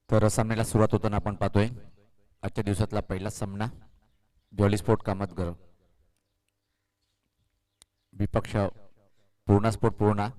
तर सामन्याला सुरुवात होताना आपण पाहतोय आजच्या दिवसातला पहिला सामना जॉली स्पोर्ट कामतगर विपक्ष पूर्णा स्पोर्ट पूर्णा.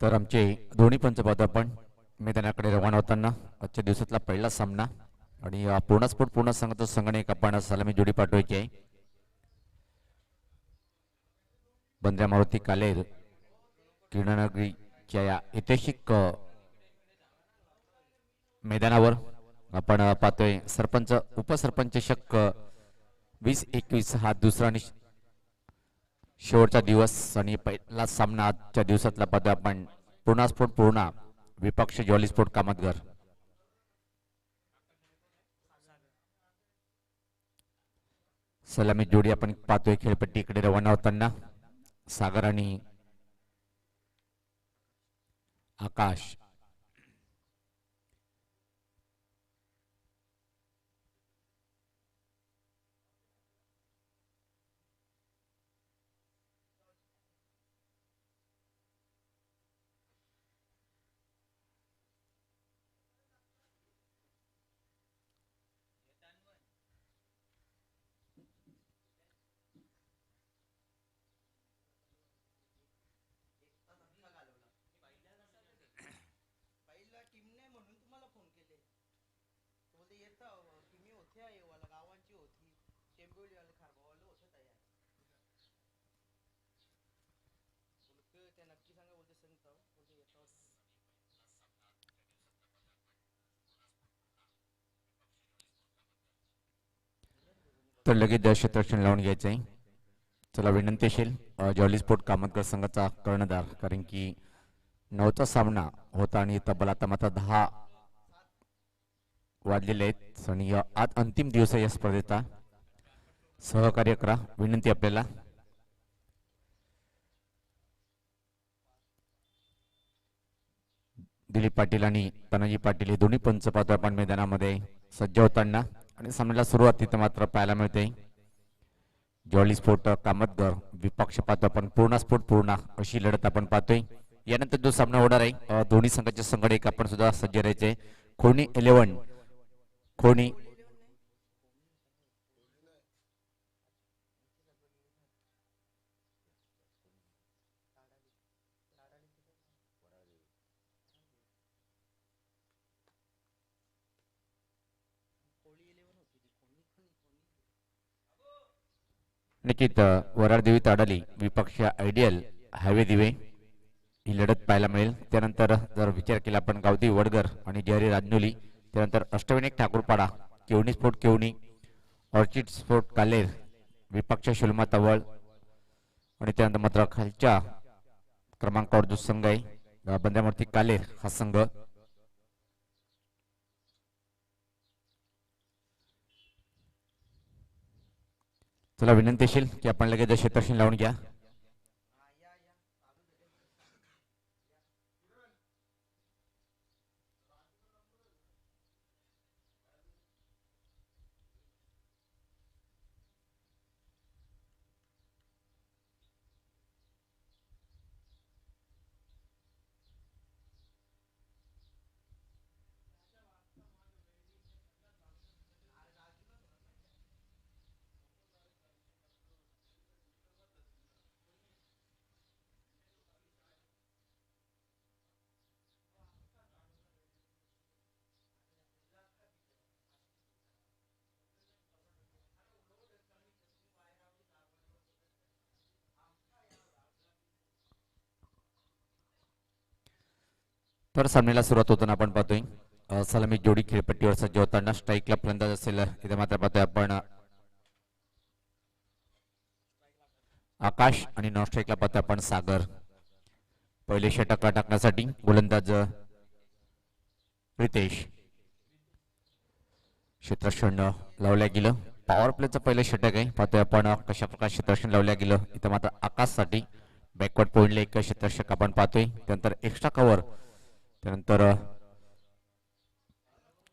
तर आमचे दोन्ही पंच पाहतो आपण मैदानाकडे रवाना होताना आजच्या दिवसातला पहिला सामना आणि पूर्णा स्पोर्ट पूर्णा संघाचा संघटक आपण सलामी जोडी पाठवायची आहे. बंद्रा मारुती कालेर किरणनगरीच्या या ऐतिहासिक मैदानावर आपण पाहतोय सरपंच उपसरपंच शक 20-21 हा दुसरा आणि शेवटचा दिवस आणि पहिला सामना आजच्या दिवसातला पाहतोय आपण पूर्णा स्पोर्ट पूर्णा विपक्ष जॉली स्पोर्ट कामतगर. सलामी जोडी आपण पाहतोय खेळपट्टीकडे रवाना होताना सागर आणि आकाश. तर लगेच क्षेत्ररक्षण लावून घ्यायचं आहे. चला विनंती असेल जॉली स्पोर्ट कामतगर संघाचा कर्णधार, कारण की 9चा सामना होता आणि तब्बल आता मात्र 10 वाजलेले आहेत आणि आज अंतिम दिवस आहे या स्पर्धेचा. सहकार्य करा विनंती आपल्याला. दिलीप पाटील आणि तानाजी पाटील हे दोन्ही पंच पाहतो आपण मैदानामध्ये सज्ज होताना आणि सामन्याला सुरुवात तिथं मात्र पाहायला मिळते जॉली स्पोर्ट कामतगर विपक्ष पाहतो आपण पूर्णा स्पोर्ट पूर्णा अशी लढत आपण पाहतोय. यानंतर जो सामना होणार आहे दोन्ही संघाचे संघटक आपण सुद्धा सज्ज राहायचे. खोणी 11 खोणी निश्चित वराड देवी ताडाली विपक्ष आयडियल हायवे दिवे ही लढत पाहायला मिळेल. त्यानंतर जर विचार केला आपण गावदी वडगर आणि जयरी राजनोली, त्यानंतर Ashtavinayak Thakurpada केवणी sport केवणी orchid sport कालेर विपक्ष शुल्मा तवळ आणि त्यानंतर मात्र खालच्या क्रमांकावर जो संघ आहे बंद्यामूर्ती कालेर हा संघ चला विनंती असेल की आपण लगेच क्षेत्ररक्षण लावून घ्या. तर सामन्याला सुरुवात होताना आपण पाहतोय सलामी जोडी खेळपट्टीवर सज्ज होताना स्ट्राईकला फलंदाज असेल इथे मात्र पाहतोय आपण आकाश आणि नॉन स्ट्राईकला पाहतोय आपण सागर. पहिले षटक टाकण्यासाठी गोलंदाज रितेश. क्षेत्ररक्षण लावल्या गेलं. पॉवर प्लेचं पहिलं षटक आहे. पाहतोय आपण कशा प्रकारे क्षेत्ररक्षण लावल्या गेलं. इथं मात्र आकाशसाठी बॅकवर्ड पॉइंटला एक क्षेत्ररक्षक आपण पाहतोय. त्यानंतर एक्स्ट्रा कव्हर, त्यानंतर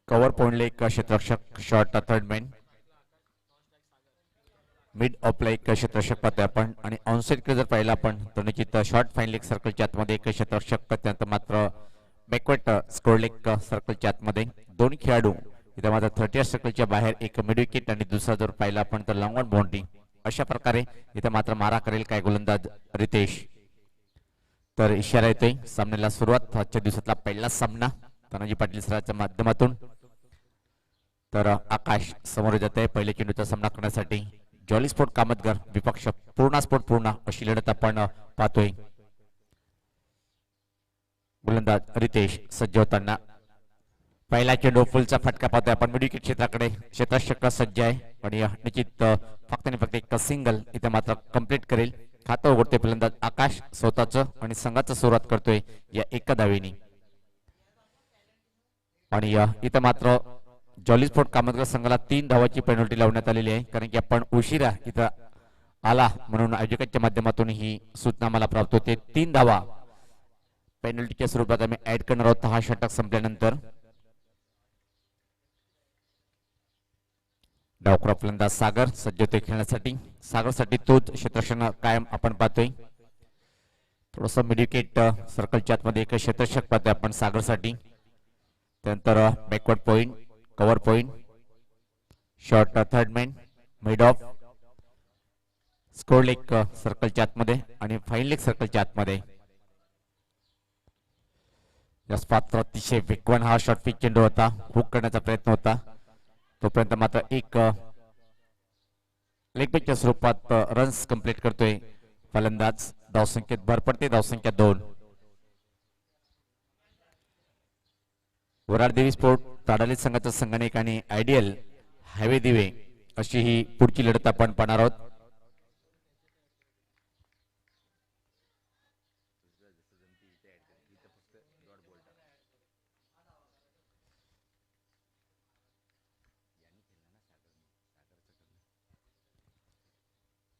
कव्हर पॉइंटला एक क्षेत्ररक्षक, शॉर्ट थर्ड मॅन, मिड ऑफला एक क्षेत्ररक्षक पाहतोय आपण. आणि ऑनसाइडकडे जर पाहिलं आपण तर निश्चित शॉर्ट फाईन लेग सर्कलच्या आतमध्ये एक क्षेत्ररक्षक, त्यानंतर मात्र बॅकवर्ड स्कोर लेग सर्कलच्या आतमध्ये दोन खेळाडू. इथं मात्र 30 सर्कलच्या बाहेर एक मिड विकेट आणि दुसरा जर पाहिला आपण तर लॉंग ऑन बाउंड्री. अशा प्रकारे इथं मात्र मारा करेल काय गोलंदाज रितेश. तर इशारा येतोय सामन्याला सुरुवात. आजच्या दिवसातला पहिला सामना तानाजी पाटील सरांच्या माध्यमातून. तर आकाश समोर जात आहे पहिले चेंडूचा सामना करण्यासाठी. जॉली स्पोर्ट कामतगर विपक्ष पूर्णा स्पोर्ट पूर्णा अशी लढत आपण पाहतोय. गोलंदाज रितेश सज्ज होताना. पहिला चेंडू फुलचा फटका पाहतोय आपण मिड विकेट क्षेत्राकडे. क्षेत्ररक्षक सज्ज आहे आणि निश्चित फक्त आणि फक्त एक सिंगल इथे मात्र कंप्लीट करेल. खातं उघडतोय फलंदाज आकाश स्वतःचं आणि संघाचं सुरुवात करतोय या एका धावेनी. आणि इथं मात्र जॉली स्पोर्ट कामतगर संघाला 3 धावाची पेनल्टी लावण्यात आलेली आहे, कारण की आपण उशिरा इथं आला म्हणून आयोजकांच्या माध्यमातून ही सूचना मला प्राप्त होते. 3 धावा पेनल्टीच्या स्वरूपात आम्ही ऍड करणार आहोत हा षटक संपल्यानंतर. डावखुरा फलंदाज सागर सज्ज होते खेळण्यासाठी. सागरसाठी तोच क्षेत्ररक्षण कायम आपण पाहतोय. थोडस मिड विकेट सर्कलच्या आतमध्ये एक क्षेत्ररक्षक पाहतोय आपण सागरसाठी. त्यानंतर backward point, cover point, short third man, mid of, score leg सर्कलच्या आतमध्ये आणि फाईन लेग सर्कलच्या आतमध्ये. याच पात्र अतिशय वेगवान हा शॉर्ट पिच चेंडू होता. हुक करण्याचा प्रयत्न होता, तोपर्यंत मात्र एक लेग पिचच्या स्वरूपात रन्स कंप्लीट करतोय फलंदाज. धावसंख्येत भर पडते, धावसंख्या 2. वराड देवी स्पोर्ट ताडाली संघाच्या संघाने आणि आयडियल हायवे दिवे अशी ही पुढची लढत आपण पाहणार आहोत.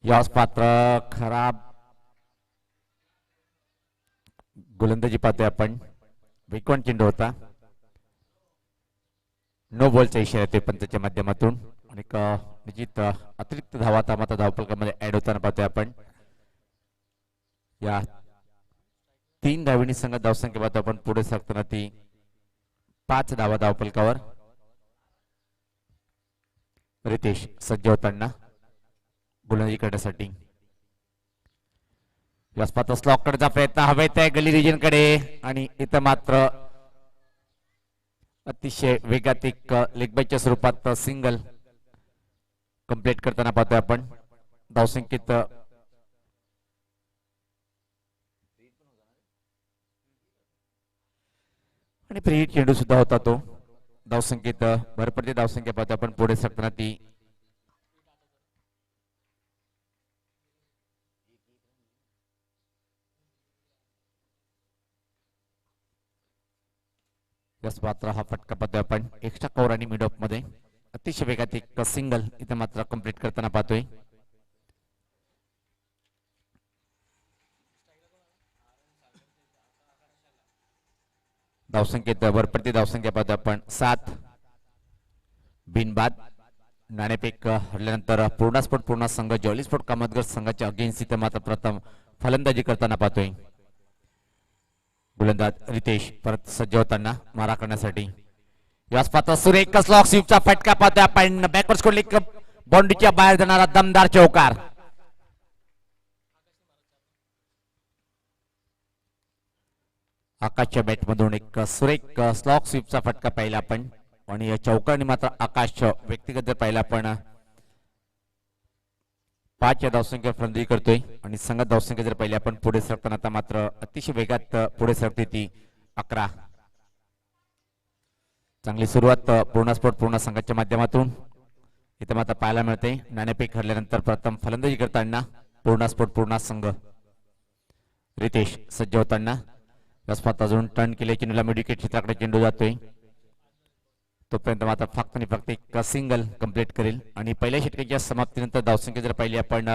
यास पात्र खराब गोलंदाजी पाहतोय आपण. वेगवान चेंडू होता. नो बॉलचा इशारा येतोय पंचाच्या माध्यमातून. आणि निश्चित अतिरिक्त धावा मात्र धावफलकामध्ये ऍड होताना पाहतोय आपण. या 3 धावींनी संघ धावसंख्या पाहतो आपण पुढे सरकताना ती 5 धावा धावफलकावर. रितेश सज्ज होताना गोलंदाजी करण्यासाठी. व्यासपात स्लॉक करण्याचा प्रयत्न हवेत आहे गली रिजन कडे आणि इथं मात्र अतिशय वेगात एक लेग बायच्या स्वरूपात सिंगल कंप्लीट करताना पाहतोय आपण. धावसंख्येत आणि फ्री हिट चेंडू सुद्धा होता तो. धावसंख्येत भर पडते, धावसंख्या पाहतोय आपण पुढे सरकताना ती यस मात्र हा फटका पाहतोय आपण एक्स्ट्रा कव्हर आणि मिड ऑफ मध्ये अतिशय वेगात एक सिंगल इथे मात्र कंप्लीट करताना पाहतोय. धावसंख्येत वरपडती धावसंख्या पाहतोय आपण 7. बिनबाद नाणेफेक हरल्यानंतर पूर्ण स्फोट पूर्ण संघ जॉली स्पोर्ट कामतगर संघाच्या अगेन्स्ट इथे मात्र प्रथम फलंदाजी करताना पाहतोय. गोलंदाज रितेश परत सज्ज होताना मारा करण्यासाठी याच पात्र सुरेख स्लॉक स्वीपचा फटका पाहतोय आपण बॅकवर्ड स्कोर लेग बाउंड्रीच्या बाहेर जाणारा दमदार चौकार. आकाशच्या बॅट मधून एक सुरेख स्लॉक स्वीपचा फटका पाहिला आपण आणि या चौकारने मात्र आकाश व्यक्तिगत जर पाहिला आपण 5 या धावसंख्या फलंदाजी करतोय आणि संघात धावसंख्या जर पाहिली आपण पुढे सरकताना आता मात्र अतिशय वेगात पुढे सरकते ती 11. चांगली सुरुवात पूर्ण स्पोर्ट पूर्ण संघाच्या माध्यमातून इथे मात्र पाहायला मिळते. नाणेफेक हरल्यानंतर प्रथम फलंदाजी करताना पूर्ण स्पोर्ट पूर्ण संघ रितेश सज्ज होताना रसपात अजून टर्न केले चेंडूला मिड विकेट क्षेत्राकडे चेंडू जातोय. तोपर्यंत मात्र फक्त आणि फक्त एक सिंगल कंप्लीट करेल आणि पहिल्या षटकाच्या समाप्तीनंतर धावसंख्या जर पाहिली आपण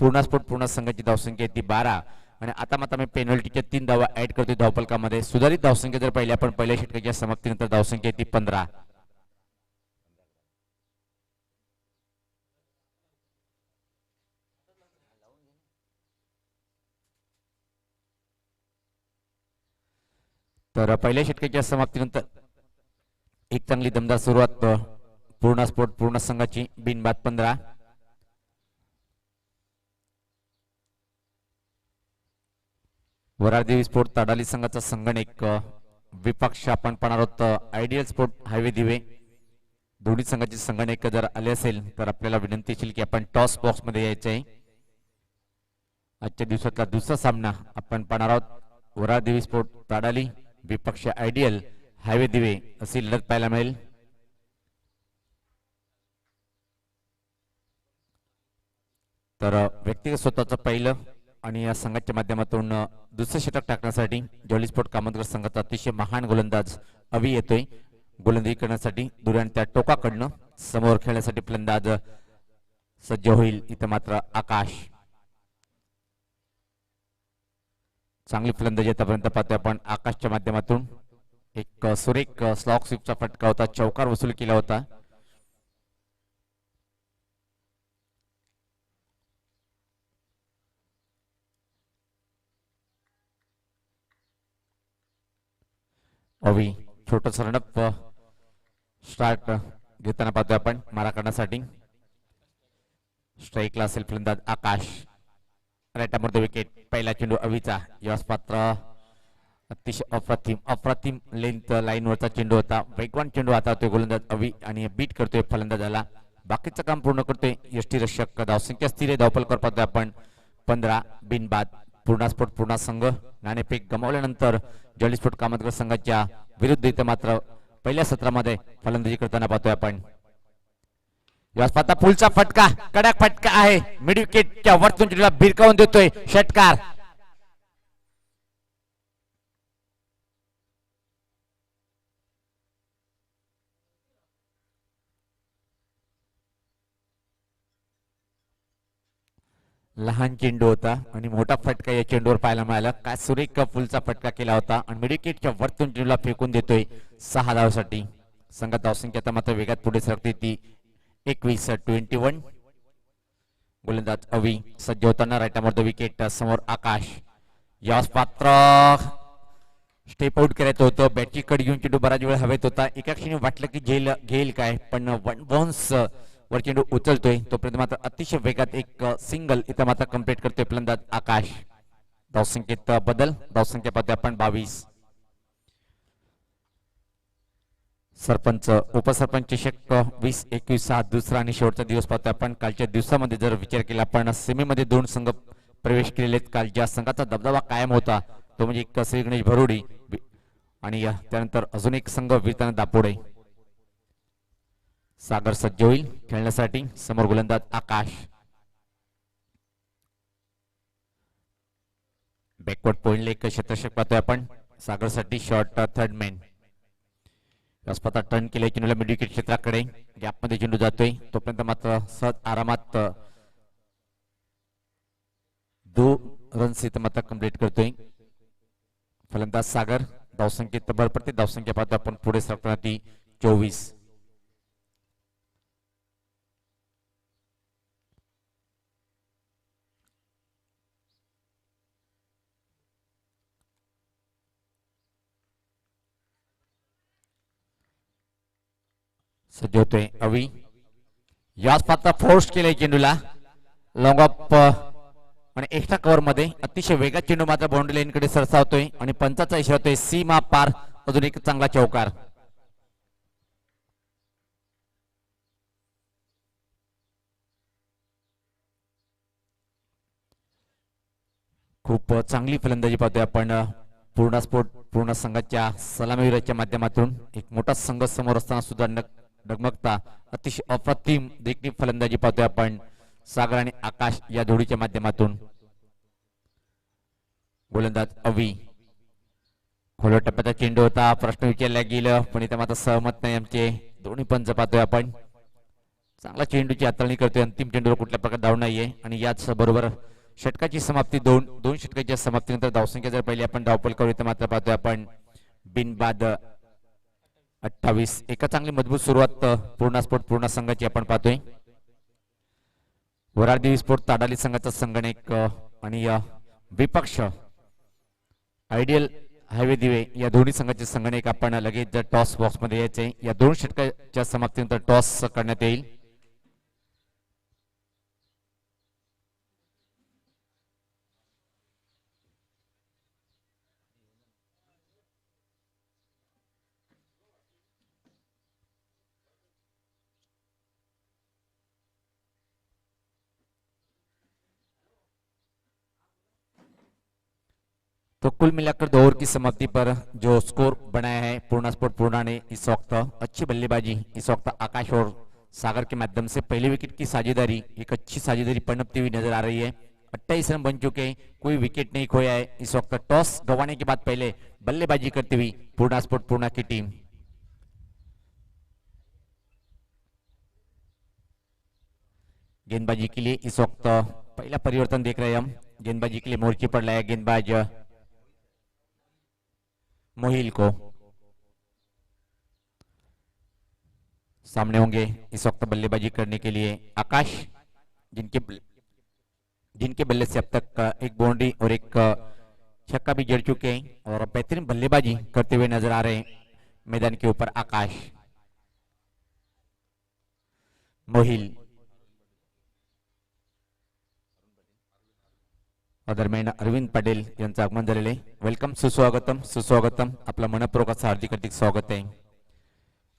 पूर्ण स्फोट पूर्ण संघाची धावसंख्या ती 12 आणि आता मात्र मी पेनल्टीच्या 3 धावा ऍड करतोय धावफलकामध्ये. सुधारित धावसंख्या जर पाहिली आपण पहिल्या षटकाच्या समाप्तीनंतर धावसंख्या ती 15. तर पहिल्या षटकाच्या समाप्तीनंतर एक चांगली दमदार सुरुवात पूर्ण स्पोर्ट पूर्ण संघाची बिनबाद 15. वराळदेवी स्पोर्ट ताडाली संघाचा संगणक विपक्ष आपण पाहणार आहोत आयडियल स्पोर्ट हायवे दिवे. दोन्ही संघाचे संगणक जर आले असेल तर आपल्याला विनंती असेल की आपण टॉस बॉक्स मध्ये यायचे आहे. आजच्या दिवसातला दुसरा सामना आपण पाहणार आहोत वराळदेवी स्पोर्ट ताडाली विपक्ष आयडियल हायवे दिवे अशी लढत पाहायला मिळेल. तर व्यक्तिगत स्वतःचं पहिलं आणि या संघाच्या माध्यमातून दुसरं षटक टाकण्यासाठी जॉली स्पोर्ट कामतगर संघाचा अतिशय महान गोलंदाज अवी येतोय गोलंदाजी करण्यासाठी. दुरान त्या टोकाकडनं समोर खेळण्यासाठी फलंदाज सज्ज होईल. इथं मात्र आकाश चांगली फलंदाजी आतापर्यंत पाहतोय आपण आकाशच्या माध्यमातून. एक सुरेख स्लॉक स्वीपचा फटका होता चौकार वसूल केला होता. अवी छोटस रनअप स्टार्ट घेताना पाहतोय आपण मारा करण्यासाठी. स्ट्राईकला असेल फलंदाज आकाश. राईटामध्ये विकेट पहिला चेंडू अवीचा यश पात्र अतिशय अप्रतिम लेंथ लाईनवरचा चेंडू होता. वेगवान चेंडू आता होतोय गोलंदाज अवी आणि बीट करतोय फलंदाजाला. बाकीचं काम पूर्ण करतोय यष्टीरक्षक. धावसंख्या स्थिर धावफलक पाहतोय आपण 15. बिनबाद पूर्ण स्फोट पूर्ण संघ. नाणेफेक गमावल्यानंतर जॉली स्पोर्ट कामतगर संघाच्या विरुद्ध इथं मात्र पहिल्या सत्रामध्ये फलंदाजी करताना पाहतोय आपण. याच पाहता पुलचा फटका कडक फटका आहे मिड विकेटच्या वरतून चेंडूला भिरकावून देतोय षटकार. लहान चेंडू होता आणि मोठा फटका या चेंडूवर पाहायला मिळाला. काय सुरेख फुलचा फटका केला होता आणि मिडविकेटच्या वरतून चेंडूला फेकून देतोय 6 धावांसाठी. संघात धावसंख्या आता मात्र वेगात पुढे सरकते ती 21-21. गोलंदाज अवी सज्ज होताना राईटामध्ये विकेट समोर आकाश. यास पात्र स्टेप आउट करायचं होतं. बॅटची कड घेऊन चेंडू बराच वेळ हवेत होता. एका क्षणी वाटलं की घेईल काय पण वन बाउन्स वर चेंडू उचलतोय. तोपर्यंत मात्र अतिशय वेगात एक सिंगल इथं मात्र कंप्लीट करतोय फलंदाज आकाश. धावसंख्येत बदल. धावसंख्या पाहतोय आपण 22. सरपंच उपसरपंच चषक 20-21 हा दुसरा आणि शेवटचा दिवस पाहतोय आपण. कालच्या दिवसामध्ये जर विचार केला आपण सेमीमध्ये 2 संघ प्रवेश केलेले आहेत. काल ज्या संघाचा दबदबा कायम होता तो म्हणजे एक श्री गणेश भरोडी आणि त्यानंतर अजून एक संघ विरताना दापोडे. सागर सज्ज होईल खेळण्यासाठी. समोर गोलंदाज आकाश. बॅकवर्ड पॉइंट एक क्षेत्ररक्षक पाहतोय आपण सागरसाठी. शॉर्ट थर्ड मॅन व्यासपीठात टर्न केले चेंडूला मिड विकेट क्षेत्राकडे गॅपमध्ये चेंडू जातोय तोपर्यंत मात्र सहज आरामात 2 रन्स इथं मात्र कंप्लीट करतोय फलंदाज सागर. धावसंख्येत भर पडते धावसंख्या पाहतो आपण पुढे सरकताना ती 24. सज्ज होतोय अवी. याच पात्र फोर्स केले चेंडूला लॉंग ऑफ आणि एक्स्ट्रा कव्हर मध्ये अतिशय वेगात चेंडू मात्र बाउंड्री लाईन कडे सरसावतोय आणि पंचाचा इशारा होतोय सीमा पार. अजून एक चांगला चौकार. खूप चांगली फलंदाजी पाहतोय आपण पूर्ण स्पोर्ट पूर्ण संघाच्या सलामीवीराच्या माध्यमातून. एक मोठा संघ समोर असताना सुद्धा डगमगता अतिशय अप्रतिम देखणी फलंदाजी पाहतोय आपण सागर आणि आकाश या जोडीच्या माध्यमातून. गोलंदाज अवी. खोलवर टप्प्याचा चेंडू होता प्रश्न विचारला गेला पण इथे मात्र सहमत नाही आमचे दोन्ही पंच पाहतोय आपण. चांगला चेंडूची हाताळणी करतोय अंतिम चेंडूवर कुठल्या प्रकारे धाव नाहीये आणि याच बरोबर षटकाची समाप्ती दोन षटकाच्या समाप्तीनंतर धावसंख्या जर पहिली आपण धावपल करू तर मात्र पाहतोय आपण बिनबाद 28. एका चांगली मजबूत सुरुवात पूर्ण स्पोर्ट पूर्ण संघाची आपण पाहतोय. वरारदेवी स्पोर्ट ताडाली संघाचा संगणक आणि विपक्ष आयडियल हायवे दिवे या दोन्ही संघाचे संगणक आपण लगेच टॉस बॉक्स मध्ये यायचे. या 2 षटकाच्या समाप्तीनंतर टॉस करण्यात येईल. तो कुल मिलाकर 2 ओवर की समाप्ति पर जो स्कोर बनाया है पूर्णा स्पोर्ट पूर्णा ने इस वक्त अच्छी बल्लेबाजी इस वक्त आकाश और सागर के माध्यम से पहले विकेट की साझेदारी एक अच्छी साझेदारी पनपती हुई नजर आ रही है. 28 रन बन चुके हैं कोई विकेट नहीं खोया है. इस वक्त टॉस गंवाने के बाद पहले बल्लेबाजी करती हुई पूर्णा स्पोर्ट पूर्णा की टीम. गेंदबाजी के लिए इस वक्त पहला परिवर्तन देख रहे हैं हम. गेंदबाजी के लिए मोर्चे पर लाया गेंदबाज मोहिल को. सामने होंगे इस वक्त बल्लेबाजी करने के लिए आकाश जिनके बल्ले से अब तक एक बाउंड्री और एक छक्का भी जड़ चुके हैं और बेहतरीन बल्लेबाजी करते हुए नजर आ रहे हैं मैदान के ऊपर आकाश. मोहिल दरम्यान अरविंद पटेल यांचं आगमन झालेले. वेलकम सुस्वागतम सुस्वागतम आपला मनपूर्वक हार्दिक हार्दिक स्वागत है.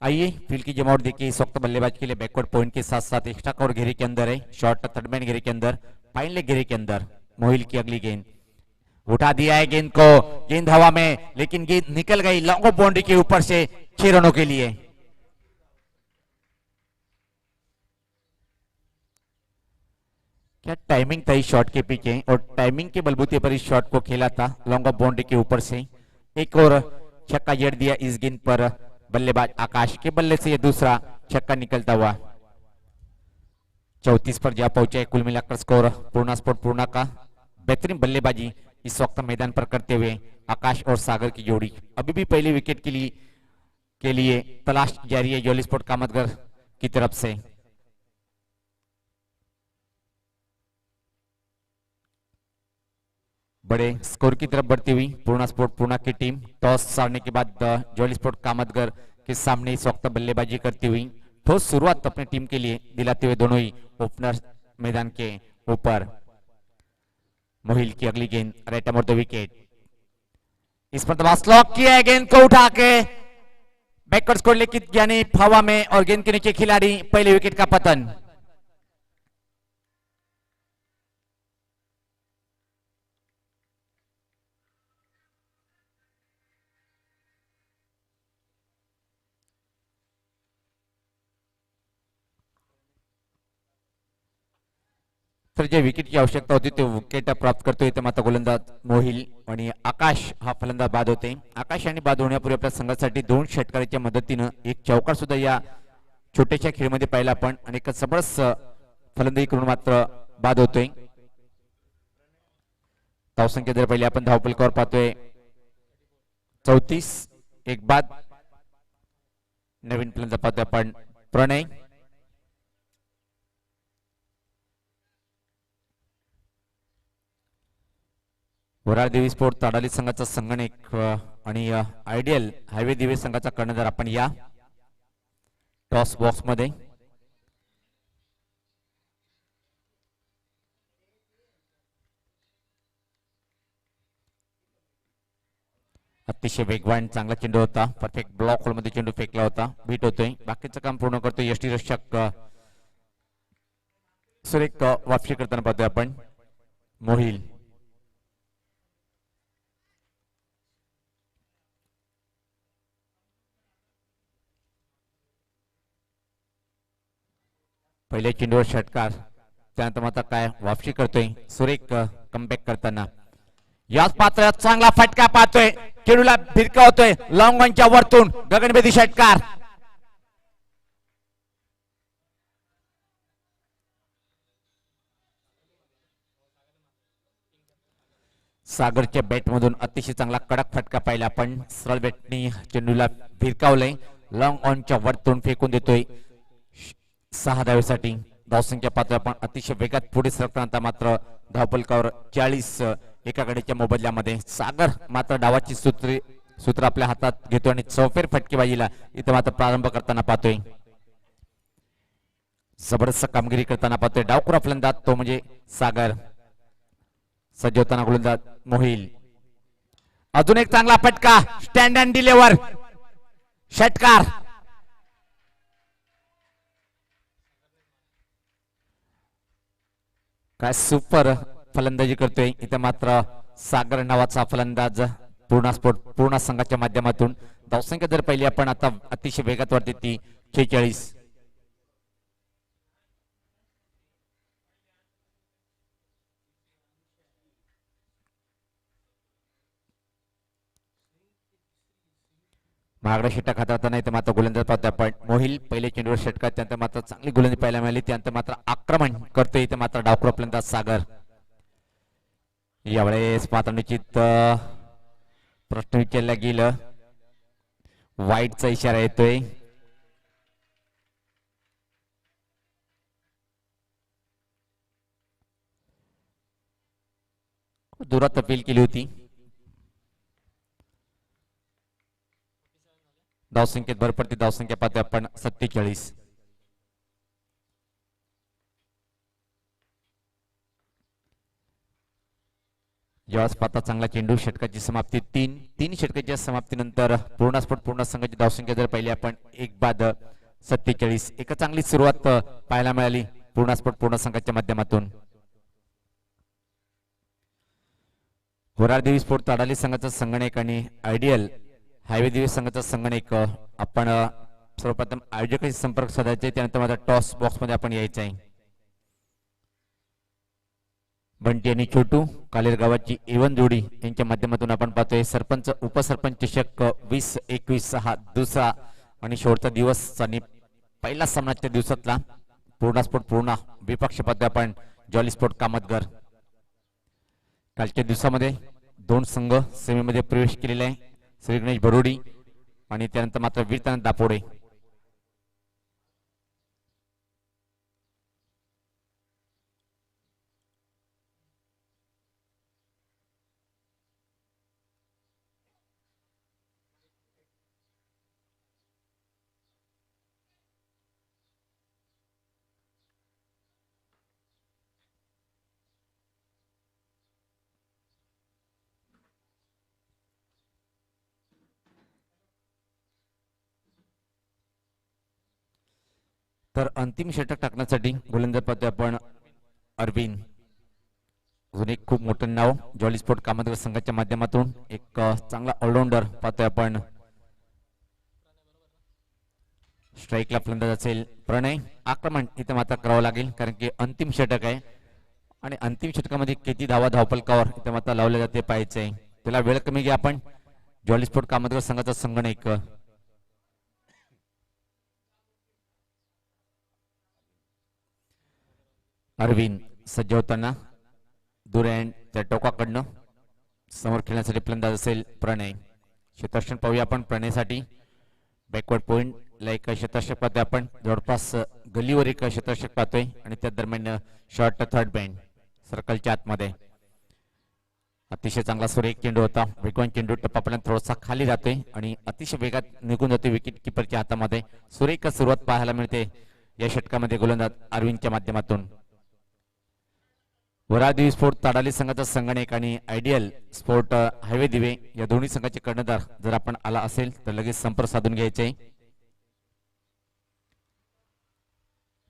आइए फील्ड की जमावट देखिए इस वक्त बल्लेबाज के लिए बैकवर्ड पॉइंट के साथ साथ एक्स्ट्रा कवर घेरे के अंदर है. शॉर्ट थर्डमैन घेरे के अंदर फाइन लेग घेरे के अंदर मोहिल की अगली गेंद उठा दिया है गेंद को. गेंद हवा में लेकिन गेंद निकल गई लॉन्ग ऑफ बाउंड्री के ऊपर से 6 रनों के लिए. क्या टाइमिंग था इस शॉट के पीछे और टाइमिंग के बलबूते पर इस शॉट को खेला था लॉन्ग ऑफ बाउंड्री के ऊपर से. एक और छक्का जड़ दिया इस गेंद पर बल्लेबाज आकाश के बल्ले से. यह दूसरा छक्का निकलता हुआ 34 पर जा पहुंचा है. कुल मिलाकर स्कोर पूर्णा स्पोर्ट पूर्णा का. बेहतरीन बल्लेबाजी इस वक्त मैदान पर करते हुए आकाश और सागर की जोड़ी. अभी भी पहले विकेट के लिए तलाश जारी है जोली स्पोर्ट कामतगर की तरफ से. बड़े स्कोर की तरफ बढ़ती हुई पूर्णा स्पोर्ट पूर्णा की टीम. टॉस हारने के बाद जोली स्पोर्ट कामतगर के सामने इस वक्त बल्लेबाजी करती हुई ठोस शुरुआत अपनी टीम के लिए दिलाते हुए दोनों ही ओपनर मैदान के ऊपर. मोहिल की अगली गेंद राइट अमर द विकेट. इस पर दबा स्लॉक किया है गेंद को उठा के बैकवर्ड स्कोर लेकिन यानी हवा में और गेंद के नीचे खिलाड़ी. पहले विकेट का पतन. तर जे विकेटची आवश्यकता होती ते विकेट प्राप्त करतोय इथे मात्र गोलंदाज मोहिल आणि आकाश हा फलंदाज बाद होते. आकाश यांनी बाद होण्यापूर्वी आपल्या संघासाठी 2 षटकाराच्या मदतीनं एक चौकार सुद्धा या छोट्याशा खेळमध्ये पाहिला आपण आणि एक जबरदस्त फलंदाजी करून मात्र बाद होतोय. धावसंख्या जर पहिले आपण धावफलकावर पाहतोय 34, एक बाद. नवीन फलंदाज पाहतोय आपण प्रणय. वराळ देवी स्पोर्ट ताडाली संघाचा संगणक आणि आयडियल हायवे दिवे संघाचा कर्णधार आपण या टॉस बॉक्स मध्ये. अतिशय वेगवान चांगला चेंडू होता. परफेक्ट ब्लॉक होल मध्ये चेंडू फेकला होता. बीट होतोय. बाकीचं काम पूर्ण करतोय यष्टीरक्षक सुरेख वापसी करताना पाहतोय आपण मोहिल. पहिले चेंडूवर षटकार. त्यानंतर मात्र काय वापसी करतोय सुरेख कमबॅक करताना. याच पात्रात चांगला फटका पाहतोय. चेंडूला भिरकावतोय लॉंग ऑनच्या वरतून गगनभेदी षटकार. सागरच्या बॅट मधून अतिशय चांगला कडक फटका पाहिला आपण. सरळ बॅटनी चेंडूला भिरकावलंय. लॉंग ऑनच्या वरतून फेकून देतोय 6 धावेसाठी. धावसंख्या पाहतोय आपण अतिशय वेगात पुढे सरकताना मात्र धावफलकावर 40 एका गडीच्या मोबदल्यामध्ये. सागर मात्र डावाची सूत्र आपल्या हातात घेतो आणि चौफेर फटकेबाजीला इथं मात्र प्रारंभ करताना पाहतोय. जबरदस्त कामगिरी करताना पाहतोय डावखुरा फलंदाज तो म्हणजे सागर. सज्ज होताना गोलंदाज मोहिल. अजून एक चांगला फटका. स्टँड अँड डिलिव्हर षटकार. काय सुपर फलंदाजी करतोय इथे मात्र सागर नावाचा फलंदाज पूर्ण संघाच्या माध्यमातून. धावसंख्या जर पहिली आपण आता अतिशय वेगात वाढते ती 46. महागडा षटक हाताळताना इथे मात्र गोलंदाज पाहतोय आपण मोहिल. पहिले चेंडूवर षटकार. त्यानंतर मात्र चांगली गोलंदाजी पाहायला मिळाली. त्यानंतर मात्र आक्रमण करतोय इथे मात्र डावखुरा फलंदाज सागर. यावेळेस मात्र निश्चित प्रश्न विचारला गेलं. वाईटचा इशारा येतोय. दुरात अपील केली होती. धावसंख्येत भर पडती. धावसंख्या पाहतोय आपण 47. ज्यावेळेस पाहता चांगला चेंडू. षटकाची समाप्ती 3 षटकाच्या समाप्तीनंतर पूर्ण संघाची धावसंख्या जर पाहिली आपण 1 बाद 47. एक चांगली सुरुवात पाहायला मिळाली पूर्ण संघाच्या माध्यमातून. वराळ देवी स्पोर्ट ताडाली संघाचा संगणक आणि आयडियल हायवे देवी संघाचा संगणक. आपण सर्वप्रथम आयोजकाशी संपर्क साधायचे. त्यानंतर माझा टॉस बॉक्स मध्ये आपण यायचं आहे. बंटी आणि छोटू कालेर गावाची एवन जोडी यांच्या माध्यमातून आपण पाहतोय सरपंच उपसरपंच चषक 20-21 हा दुसरा आणि शेवटचा दिवस आणि पहिला सामना त्या दिवसातला. पूर्ण विपक्ष पाहतोय आपण जॉली स्पोर्ट कामतगर. कालच्या दिवसामध्ये 2 संघ सेमीमध्ये प्रवेश केलेला आहे. श्री गणेश बरोडी आणि त्यानंतर मात्र वीरतानंद दापोडे. तर अंतिम षटक टाकण्यासाठी गोलंदाज पाहतोय आपण अरविंद. अजून एक खूप मोठं नाव जॉली स्पोर्ट कामतगर संघाच्या माध्यमातून. एक चांगला ऑलराऊंडर पाहतोय आपण. स्ट्राईकला फलंदाज असेल प्रणय. आक्रमण इथे मात्र करावं लागेल कारण की अंतिम षटक आहे. आणि अंतिम षटकामध्ये किती धावा धावपलकावर इथे मात्र लावले जाते पाहायचे. त्याला वेळ कमी घ्या आपण. जॉली स्पोर्ट कामतगर संघाचा संगणक अरविंद सज्ज होताना दूर त्या टोकाकडनं समोर खेळण्यासाठी फलंदाज असेल प्रणय. क्षेत्ररक्षण पाहूया आपण प्रणयसाठी. बॅकवर्ड पॉइंट ला एक क्षेत्ररक्षक पाहतोय आपण. जवळपास गलीवर एक क्षेत्ररक्षक पाहतोय आणि त्या दरम्यान शॉर्ट थर्ड बँड सर्कलच्या आतमध्ये. अतिशय चांगला सुरेख चेंडू होता. वेगवान चेंडू टप्पापर्यंत थोडासा खाली जातोय आणि अतिशय वेगात निघून जातोय विकेट किपरच्या हातामध्ये. सुरेख सुरुवात पाहायला मिळते या षटकामध्ये गोलंदाज अरविंदच्या माध्यमातून. वरादेवी स्पोर्ट ताडाली संघाचा संगणक आणि आयडियल स्पोर्ट हायवे दिवे या दोन्ही संघाचे कर्णधार जर आपण आला असेल तर लगेच संपर्क साधून घ्यायचे.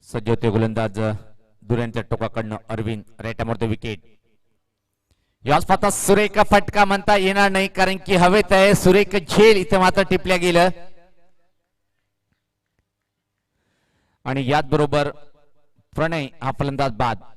सज्ज होते गोलंदाज दुऱ्यांच्या टोकाकडनं अरविंद. Right wicket. याच पाहता सुरेख फटका म्हणता येणार नाही कारण की हवेत आहे. सुरेख झेल इथे मात्र टिपल्या गेलं आणि याच बरोबर प्रणय हा फलंदाज बाद.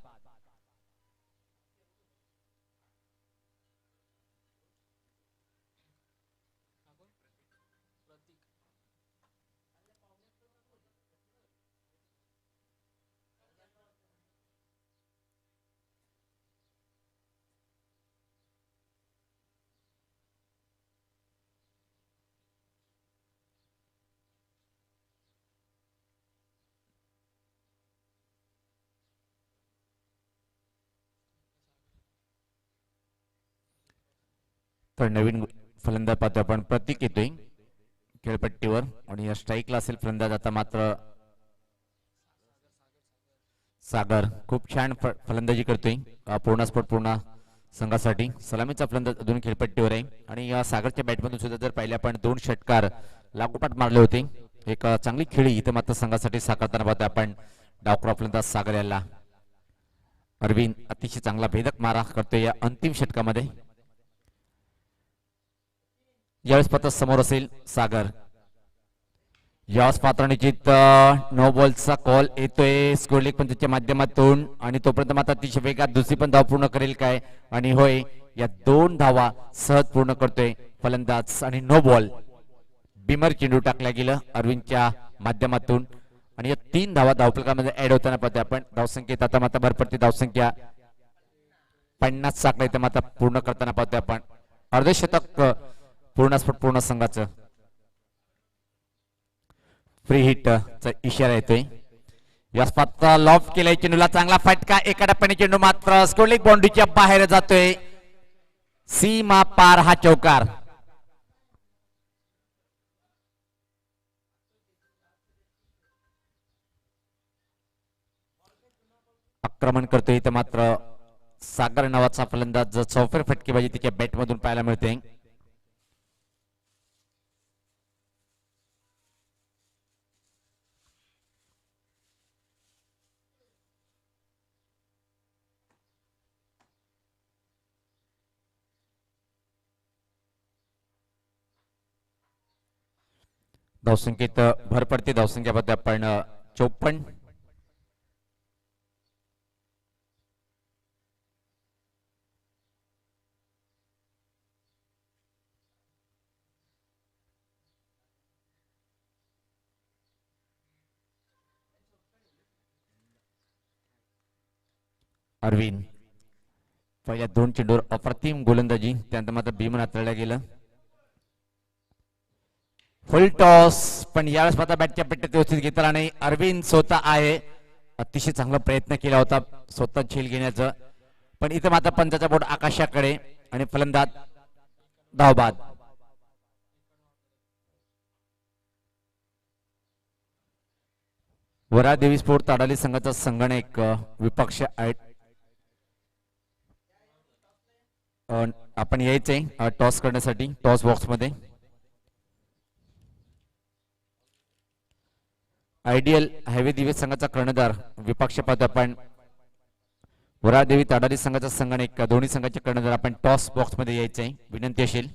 तर नवीन फलंदाज पाहतोय आपण. प्रतीक येतोय खेळपट्टीवर आणि या स्ट्राईकला असेल फलंदाज. आता मात्र सागर खूप छान फलंदाजी करतोय पूर्ण स्पोर्ट पूर्ण संघासाठी. सलामीचा फलंदाज अजून खेळपट्टीवर आहे आणि या सागरच्या बॅटमधून सुद्धा जर पाहिले आपण 2 षटकार लागोपाठ मारले होते. एक चांगली खेळी इथे मात्र संघासाठी साकारताना पाहतोय आपण डावखुरा फलंदाज सागर याला. अरविंद अतिशय चांगला भेदक मारा करतोय या अंतिम षटकामध्ये. यावेळेस पात्र समोर असेल सागर. यावेळेस पात्र निश्चित नो बॉलचा कॉल येतोय स्कोर लेग पण त्याच्या माध्यमातून आणि तोपर्यंत मात्र अतिशय वेगात दुसरी पण धाव पूर्ण करेल काय. आणि होय या 2 धावा सहज पूर्ण करतोय फलंदाज आणि नो बॉल. बिमर चेंडू टाकला गेलं अरविंदच्या माध्यमातून आणि या 3 धावा धावफलकामध्ये ऍड होताना पाहतोय आपण. धावसंख्येत आता मात्र भर पडते. धावसंख्या 50 साखळा इथे मात्र पूर्ण करताना पाहतोय आपण. अर्धशतक पूर्ण स्फोट पूर्ण संघाचं. फ्री हिट चा इशारा येतोय. यास पात्र लॉफ केलाय चेंडूला चांगला फटका. एका टप्प्याने चेंडू मात्र स्कोरलेग बाउंड्रीच्या बाहेर जातोय. सीमा पार हा चौकार. आक्रमण करतोय इथे मात्र सागर नावाचा फलंदाज. चौफेर फटकेबाजी त्याच्या बॅट मधून पाहायला मिळते. धावसंख्येत भर पडते. धावसंख्यामध्ये आपण 54. अरविंद पहिल्या 2 चेंडूवर अप्रतिम गोलंदाजी. त्यानंतर मात्र भीमन हाताळल्या गेलं. फुल टॉस पण यावेळेस मात्र बॅटच्या पेट्यात व्यवस्थित घेतला नाही. अरविंद स्वतः आहे. अतिशय चांगला प्रयत्न केला होता स्वतः झेल घेण्याचा पण इथे मात्र पंचाचा बोट आकाशाकडे आणि फलंदाज धावबाद. वरादेवी स्पोर्ट ताडाली संघाचा संगणक विपक्ष आपण यायचंय टॉस करण्यासाठी टॉस बॉक्स मध्ये. आयडियल हायवे दिवे संघाचा कर्णधार विपक्ष पद आपण. वरादेवी ताडाली संघाचा संगणक दोन्ही संघाचे कर्णधार आपण टॉस बॉक्स मध्ये यायचंय विनंती असेल.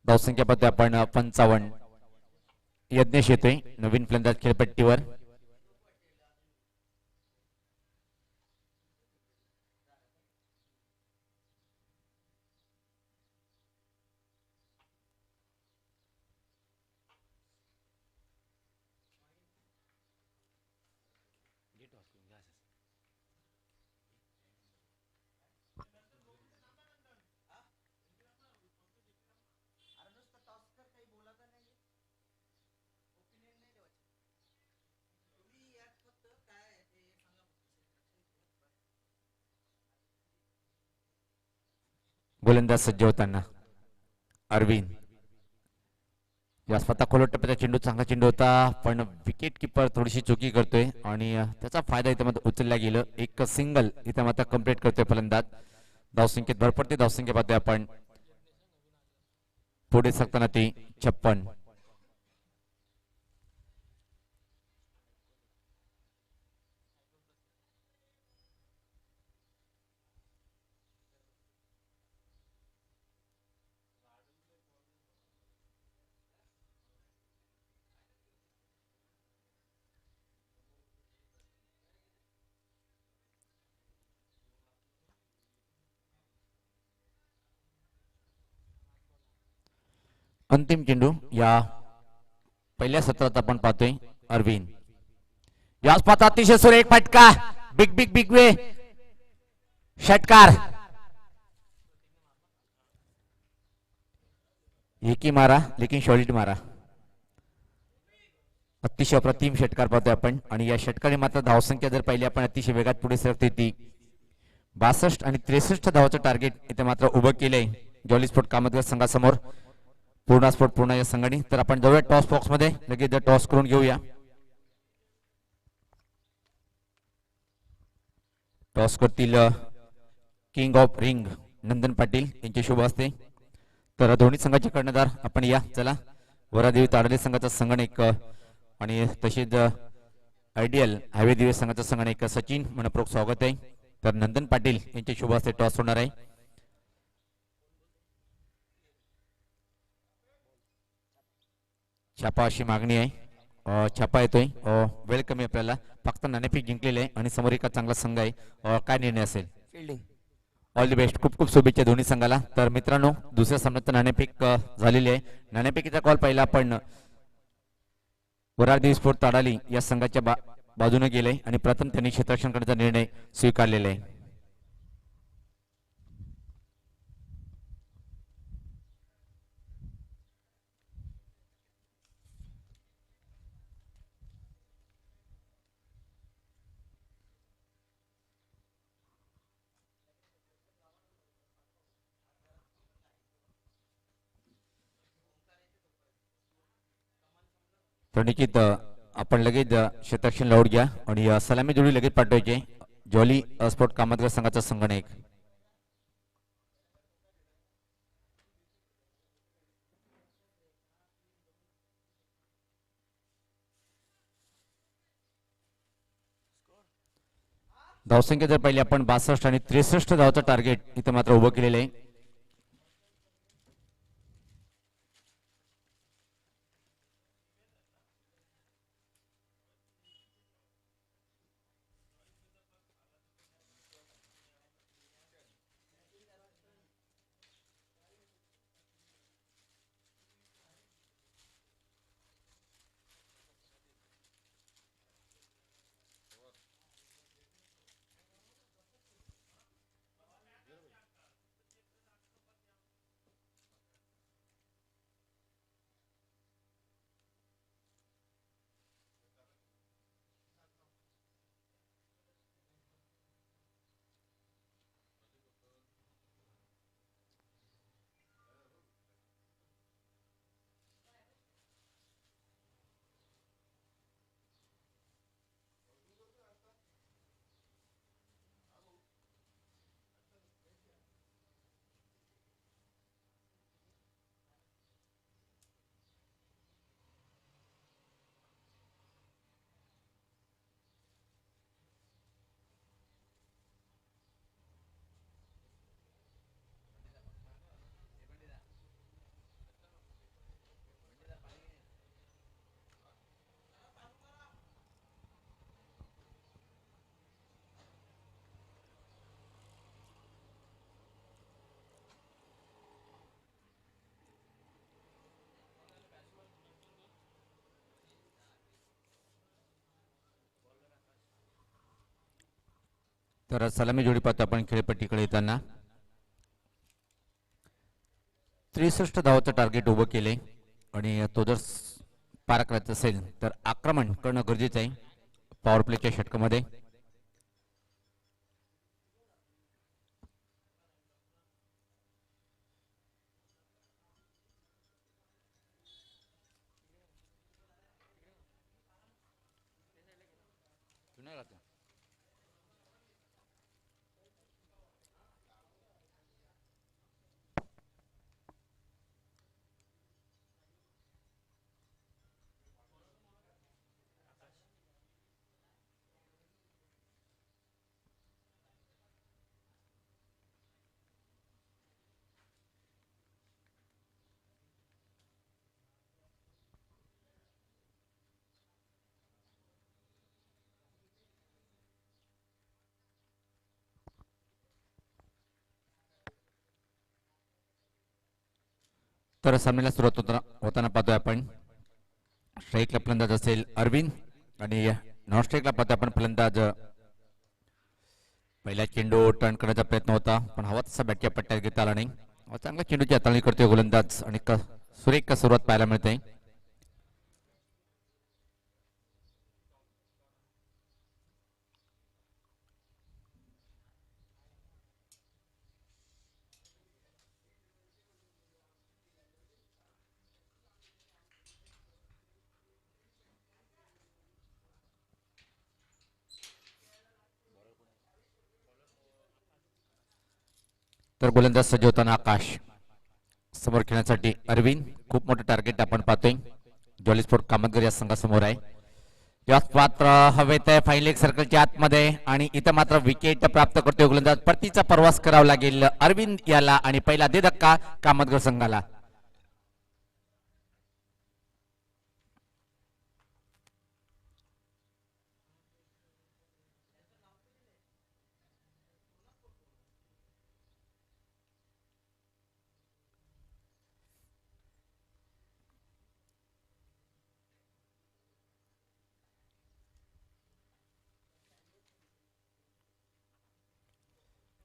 धावसंख्या पद आपण 55. यज्ञेश येतोय नवीन फलंदाज खेळपट्टीवर. गोलंदाज सज्ज होताना अरविंद या स्वतः खोलट टप्प्याचा चेंडू चांगला चेंडू होता पण विकेट किपर थोडीशी चुकी करतोय आणि त्याचा फायदा इथे मात्र उचलला गेलं. एक सिंगल इथे मात्र कंप्लीट करतोय फलंदाज. धावसंख्येत भर पडते. धावसंख्या पाहतोय आपण पुढे सरकताना ती 56. अंतिम चेंडू या पहिल्या सत्रात आपण पाहतोय अरविंद याच पाहता अतिशय सुरेख फटका. बिग बिग बिग वे षटकार. एक ही मारा लेकिन सॉलिड मारा. अतिशय अप्रतिम षटकार पाहतोय आपण आणि या षटकाने मात्र धावसंख्या जर पाहिली आपण अतिशय वेगात पुढे सरकते ती 62 आणि 63 धावाचं टार्गेट इथे मात्र उभं केलंय जॉली स्पोर्ट कामतगर संघासमोर. पूर्ण स्पोर्ट पूर्ण या संघाने. तर आपण जाऊया टॉस बॉक्स मध्ये लगेच टॉस करून घेऊया. टॉस करतील king of ring Nandan Patil यांचे शुभ असते. तर दोन्ही संघाचे कर्णधार आपण या. चला वरादेवी ताडले संघाचा संगणक आणि तसेच आयडियल हायवे दिवे संघाचा संगणक सचिन मनपूर्वक स्वागत आहे. तर नंदन पाटील यांचे शुभ असते टॉस होणार आहे. छापा अशी मागणी आहे. छापा येतोय. वेलकम आहे आपल्याला. फक्त नाणेफेक जिंकलेले आहे आणि समोर एका चांगला संघ आहे. काय निर्णय असेल? फील्डिंग. All the best. खूप खूप शुभेच्छा दोन्ही संघाला. तर मित्रांनो दुसऱ्या सामन्यात नाणेफेक झालेली आहे. नाणेफेकीचा कॉल पहिला आपण वरारदेवी स्पोर्ट ताडाली या संघाच्या बाजूने गेले आणि प्रथम त्यांनी क्षेत्ररक्षण करण्याचा निर्णय स्वीकारलेला आहे. तर निश्चित आपण लगेच क्षेत्ररक्षण लावून घ्या आणि सलामी जोडी लगेच पाठवायचे जॉली स्पोर्ट कामतगर संघाचा संगणक. धावसंख्या जर पाहिली आपण 62 आणि 63 धावाचं टार्गेट इथं मात्र उभं केलेलं आहे. तर सलामी जोडी पाहतो आपण खेळपट्टीकडे येताना 63 धावाचं टार्गेट उभं केले आणि तो जर पार करायचा असेल तर आक्रमण करणं गरजेचं आहे पॉवर प्लेच्या षटकामध्ये. तर सामन्याला सुरुवात होताना पाहतोय आपण स्ट्राईकला फलंदाज असेल अरविंद आणि नॉन स्ट्राईकला पाहतोय आपण फलंदाज पहिला चेंडू टर्न करण्याचा प्रयत्न होता पण हवा तसा बॅटच्या पट्ट्यात घेता आला नाही. चांगला चेंडूची हाताळणी करतोय गोलंदाज आणि सुरेख सुरुवात पाहायला मिळते. तर गोलंदाज सज्ज होताना आकाश समोर खेळण्यासाठी अरविंद खूप मोठं टार्गेट आपण पाहतोय. जॉली स्पोर्ट कामतगर या संघासमोर आहे. मात्र हवेत आहे फाईन लेग सर्कलच्या आतमध्ये आणि इथं मात्र विकेट प्राप्त करतोय गोलंदाज. परतीचा प्रवास करावा लागेल अरविंद याला आणि पहिला दे धक्का कामतगर संघाला.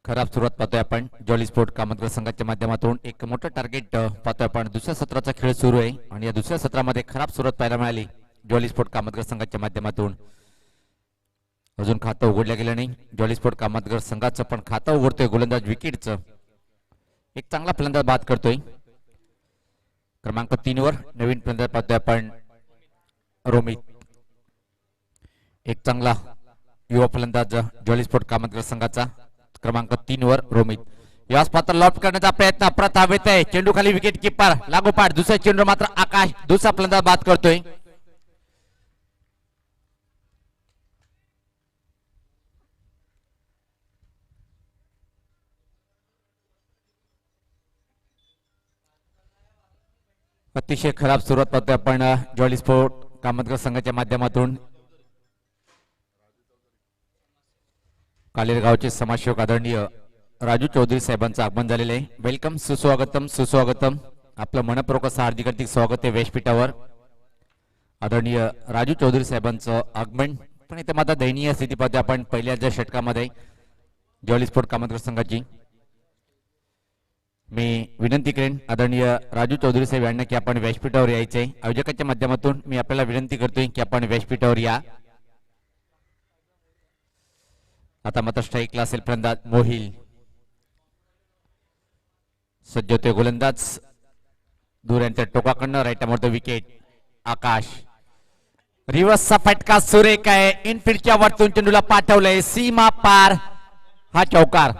खराब सुरुवात पाहतोय आपण जॉली स्पोर्ट कामतगर संघाच्या माध्यमातून. एक मोठं टार्गेट पाहतोय आपण. दुसऱ्या सत्राचा खेळ सुरू आहे आणि या दुसऱ्या सत्रामध्ये खराब सुरुवात पाहायला मिळाली जॉली स्पोर्ट कामतगर संघाच्या माध्यमातून. अजून खातं उघडलं गेलं नाही जॉली स्पोर्ट कामतगर संघाचं पण खातं उघडतोय गोलंदाज विकेटचं. एक चांगला फलंदाज बाद करतोय. क्रमांक 3 वर नवीन फलंदाज पाहतोय आपण रोमित. एक चांगला युवा फलंदाज जॉली स्पोर्ट कामतगर संघाचा क्रमांक 3 वर रोमित. यास पात्र लॉफ्ट करण्याचा प्रयत्न परत हवेत आहे. चेंडू खाली विकेट किपर लागोपाठ दुसऱ्या चेंडू मात्र आकाश दुसरा फलंदाज बाद करतोय. अतिशय खराब सुरुवात पाहतोय आपण जॉली स्पोर्ट कामतगर संघाच्या माध्यमातून. कालेर गावचे समाजसेवक आदरणीय राजू चौधरी साहेबांचं आगमन झालेलं आहे. वेलकम, सुस्वागतम सुस्वागतम. आपलं मनपूर्वक असं हार्दिक हार्दिक स्वागत आहे व्यासपीठावर. आदरणीय राजू चौधरी साहेबांचं आगमन. पण इथे मात्र दयनीय स्थिती पाहतोय आपण पहिल्या ज्या षटकामध्ये जॉली स्पोर्ट कामतगर संघाची. मी विनंती करेन आदरणीय राजू चौधरी साहेब यांना की आपण व्यासपीठावर यायचे. आयोजकाच्या माध्यमातून मी आपल्याला विनंती करतोय की आपण व्यासपीठावर या. आता मात्र स्ट्राईकला असेल फलंदाज मोहिल. सज्ज होते गोलंदाज दूर यांच्या टोकाकडनं राईट मोठं विकेट आकाश. रिव्हर्सचा फटका सुरेख आहे. इनफिल्डच्या वरतून चेंडूला पाठवलंय सीमा पार हा चौकार.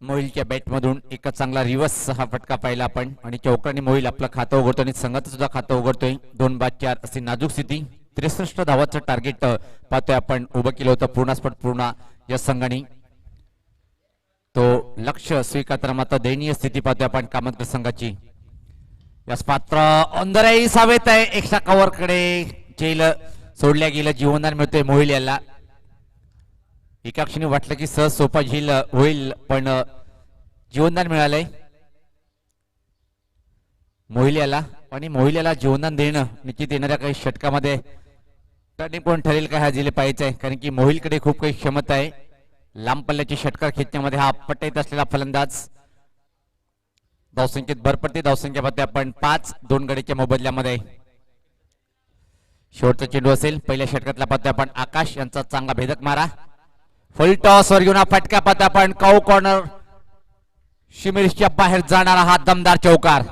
मोहिलच्या बॅटमधून एक चांगला रिव्हर्स हा फटका पाहिला आपण आणि चौकाने मोहिल आपलं खातं उघडतो आणि संघाचं सुद्धा खातं उघडतोय. 2-4 अशी नाजूक स्थिती. 63 धावाचं टार्गेट पाहतोय आपण उभं केलं होतं पूर्ण या संघाने. तो लक्ष स्वीकारताना मात्र दयनीय स्थिती पाहतोय आपण कामतगर संघाची. यास पात्र अंदरही सावेत आहे. एक्स्ट्रा कव्हर कडे जेल सोडल्या गेलं. जीवनदान मिळतोय मोहिल याला. एका क्षणी वाटलं की सहज सोपा झील होईल पण जीवनदान मिळालंय मोहिल याला. आणि मोहिल याला जीवनदान देणं निश्चित येणाऱ्या काही षटकामध्ये टर्निंग पॉईंट ठरेल का हा जिले पाहायचं आहे. कारण की मोहिलकडे खूप काही क्षमता आहे. लांब पल्ल्याची षटकार खेचण्यामध्ये हा आपट येत असलेला फलंदाज. धावसंख्येत भर पडते. धावसंख्या पाहते आपण 5 2 गडीच्या मोबदल्यामध्ये. शेवटचा चेंडू असेल पहिल्या षटकातला पाहतोय आपण आकाश यांचा चांगला भेदक मारा फुल टॉस वर घेऊन फटका पाहतोय आपण काऊ कॉर्नर शिमेरीच्या बाहेर जाणारा हा दमदार चौकार.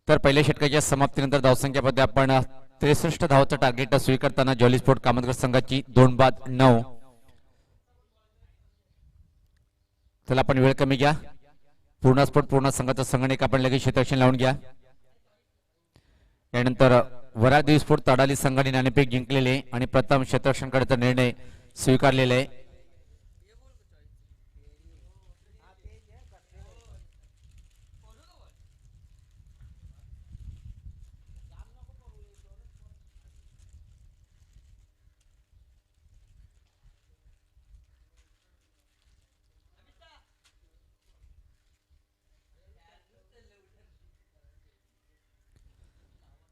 तर पहिल्या षटकाच्या समाप्तीनंतर धावसंख्यामध्ये आपण 63 धावाचं टार्गेट स्वीकारताना जॉली स्पोर्ट कामतगर संघाची 2-9. चला आपण वेळ कमी घ्या. पूर्ण स्पोर्ट पूर्ण संघाचा संगणक आपण लगेच क्षेत्ररक्षण लावून घ्या. यानंतर वरादेवी स्पोर्ट तडाली संघाने नाणेफेक जिंकलेले आणि प्रथम क्षेत्ररक्षण करण्याचा निर्णय स्वीकारलेला आहे.